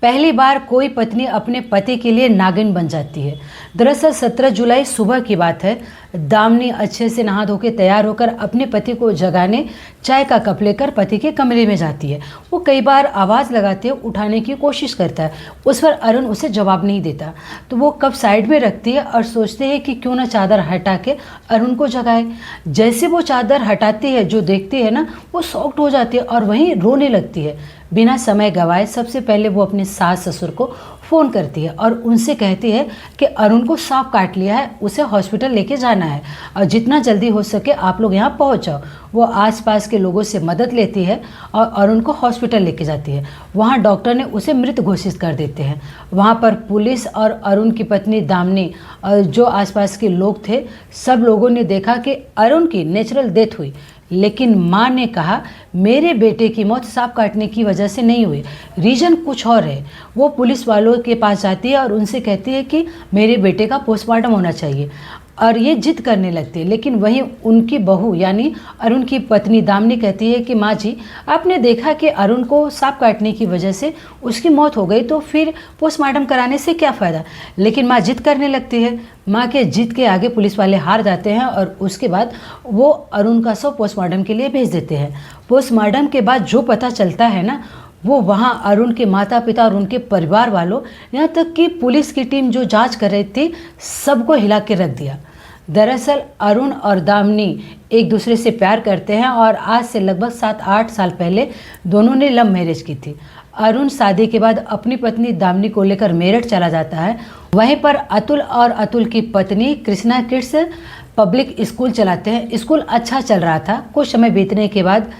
पहली बार कोई पत्नी अपने पति के लिए नागिन बन जाती है। दरअसल 17 जुलाई सुबह की बात है। दामिनी अच्छे से नहा धो के तैयार होकर अपने पति को जगाने चाय का कप लेकर पति के कमरे में जाती है। वो कई बार आवाज़ लगाते हुए उठाने की कोशिश करता है। उस पर अरुण उसे जवाब नहीं देता, तो वो कप साइड में रखती है और सोचते हैं कि क्यों ना चादर हटा के अरुण को जगाए। जैसे वो चादर हटाती है, जो देखती है ना, वो शॉक्ड हो जाती है और वहीं रोने लगती है। बिना समय गवाए सबसे पहले वो अपने सास ससुर को फ़ोन करती है और उनसे कहती है कि अरुण को सांप काट लिया है, उसे हॉस्पिटल लेके जाना है और जितना जल्दी हो सके आप लोग यहाँ पहुँच जाओ। वो आसपास के लोगों से मदद लेती है और अरुण को हॉस्पिटल लेके जाती है। वहाँ डॉक्टर ने उसे मृत घोषित कर देते हैं। वहाँ पर पुलिस और अरुण की पत्नी दामिनी और जो आसपास के लोग थे, सब लोगों ने देखा कि अरुण की नेचुरल डेथ हुई। लेकिन माँ ने कहा मेरे बेटे की मौत सांप काटने की वजह से नहीं हुई, रीज़न कुछ और है। वो पुलिस वालों के पास जाती है और उनसे कहती है कि मेरे बेटे का पोस्टमार्टम होना चाहिए और ये जिद करने लगती है। लेकिन वहीं उनकी बहू यानी अरुण की पत्नी दामिनी कहती है कि माँ जी, आपने देखा कि अरुण को सांप काटने की वजह से उसकी मौत हो गई, तो फिर पोस्टमार्टम कराने से क्या फ़ायदा। लेकिन माँ जिद करने लगती है। माँ के जिद के आगे पुलिस वाले हार जाते हैं और उसके बाद वो अरुण का शव पोस्टमार्टम के लिए भेज देते हैं। पोस्टमार्टम के बाद जो पता चलता है ना, वो वहाँ अरुण के माता पिता और उनके परिवार वालों, यहाँ तक कि पुलिस की टीम जो जांच कर रही थी, सबको हिला के रख दिया। दरअसल अरुण और दामिनी एक दूसरे से प्यार करते हैं और आज से लगभग 7-8 साल पहले दोनों ने लव मैरिज की थी। अरुण शादी के बाद अपनी पत्नी दामिनी को लेकर मेरठ चला जाता है। वहीं पर अतुल और अतुल की पत्नी कृष्णा किड्स पब्लिक स्कूल चलाते हैं। स्कूल अच्छा चल रहा था। कुछ समय बीतने के बाद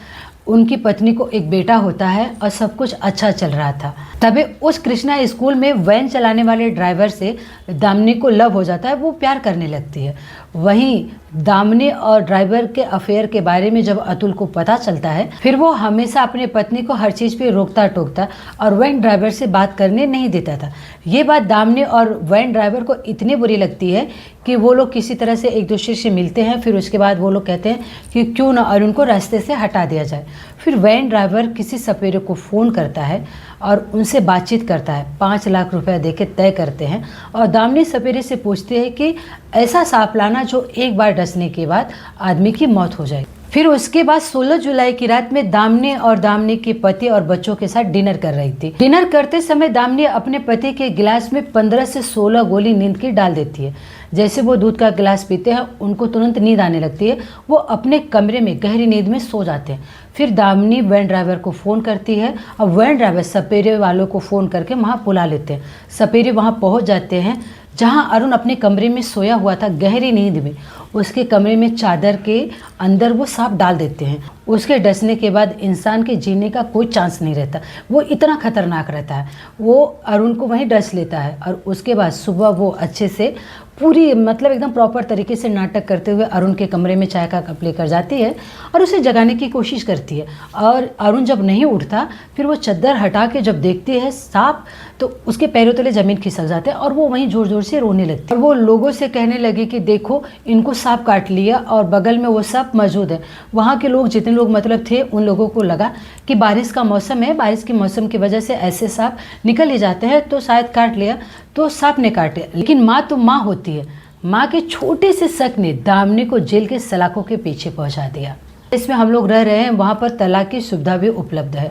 उनकी पत्नी को एक बेटा होता है और सब कुछ अच्छा चल रहा था। तभी उस कृष्णा स्कूल में वैन चलाने वाले ड्राइवर से दामिनी को लव हो जाता है। वो प्यार करने लगती है। वहीं दामिनी और ड्राइवर के अफेयर के बारे में जब अतुल को पता चलता है, फिर वो हमेशा अपने पत्नी को हर चीज़ पे रोकता टोकता और वैन ड्राइवर से बात करने नहीं देता था। ये बात दामिनी और वैन ड्राइवर को इतनी बुरी लगती है कि वो लोग किसी तरह से एक दूसरे से मिलते हैं। फिर उसके बाद वो लोग कहते हैं कि क्यों ना अरुण को रास्ते से हटा दिया जाए। फिर वैन ड्राइवर किसी सपेरे को फ़ोन करता है और उनसे बातचीत करता है। 5 लाख रुपए देके तय करते हैं और दामिनी सपेरे से पूछती है कि ऐसा सांप लाना जो एक बार डसने के बाद आदमी की मौत हो जाए। फिर उसके बाद 16 जुलाई की रात में दामिनी और दामिनी के पति और बच्चों के साथ डिनर कर रही थी। डिनर करते समय दामिनी अपने पति के गिलास में 15 से 16 गोली नींद की डाल देती है। जैसे वो दूध का गिलास पीते हैं, उनको तुरंत नींद आने लगती है। वो अपने कमरे में गहरी नींद में सो जाते हैं। फिर दामिनी वैन ड्राइवर को फ़ोन करती है और वैन ड्राइवर सपेरे वालों को फ़ोन करके वहाँ बुला लेते हैं। सपेरे वहाँ पहुँच जाते हैं जहाँ अरुण अपने कमरे में सोया हुआ था गहरी नींद में। उसके कमरे में चादर के अंदर वो सांप डाल देते हैं। उसके डसने के बाद इंसान के जीने का कोई चांस नहीं रहता। वो इतना खतरनाक रहता है। वो अरुण को वहीं डस लेता है और उसके बाद सुबह वो अच्छे से पूरी मतलब एकदम प्रॉपर तरीके से नाटक करते हुए अरुण के कमरे में चाय का कप लेकर जाती है और उसे जगाने की कोशिश करती है। और अरुण जब नहीं उठता, फिर वो चद्दर हटा के जब देखती है सांप, तो उसके पैरों तले ज़मीन खिसक जाते हैं और वो वहीं ज़ोर ज़ोर से रोने लगती है। वो लोगों से कहने लगी कि देखो, इनको सांप काट लिया और बगल में वो सांप मौजूद है। वहाँ के लोग, जितने लोग मतलब थे, उन लोगों को लगा कि बारिश का मौसम है, बारिश के मौसम की वजह से ऐसे सांप निकल ही जाते हैं, तो शायद काट लिया, तो सांप ने काटे। लेकिन माँ तो माँ होती है। माँ के छोटे से शक ने दामिनी को जेल के सलाखों के पीछे पहुँचा दिया। इसमें हम लोग रह रहे हैं, वहाँ पर तलाक की सुविधा भी उपलब्ध है।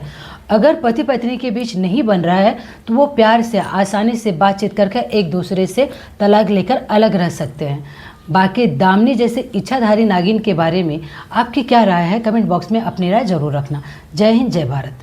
अगर पति पत्नी के बीच नहीं बन रहा है तो वो प्यार से आसानी से बातचीत करके एक दूसरे से तलाक लेकर अलग रह सकते हैं। बाकी दामिनी जैसे इच्छाधारी नागिन के बारे में आपकी क्या राय है? कमेंट बॉक्स में अपनी राय जरूर रखना। जय हिंद, जय भारत।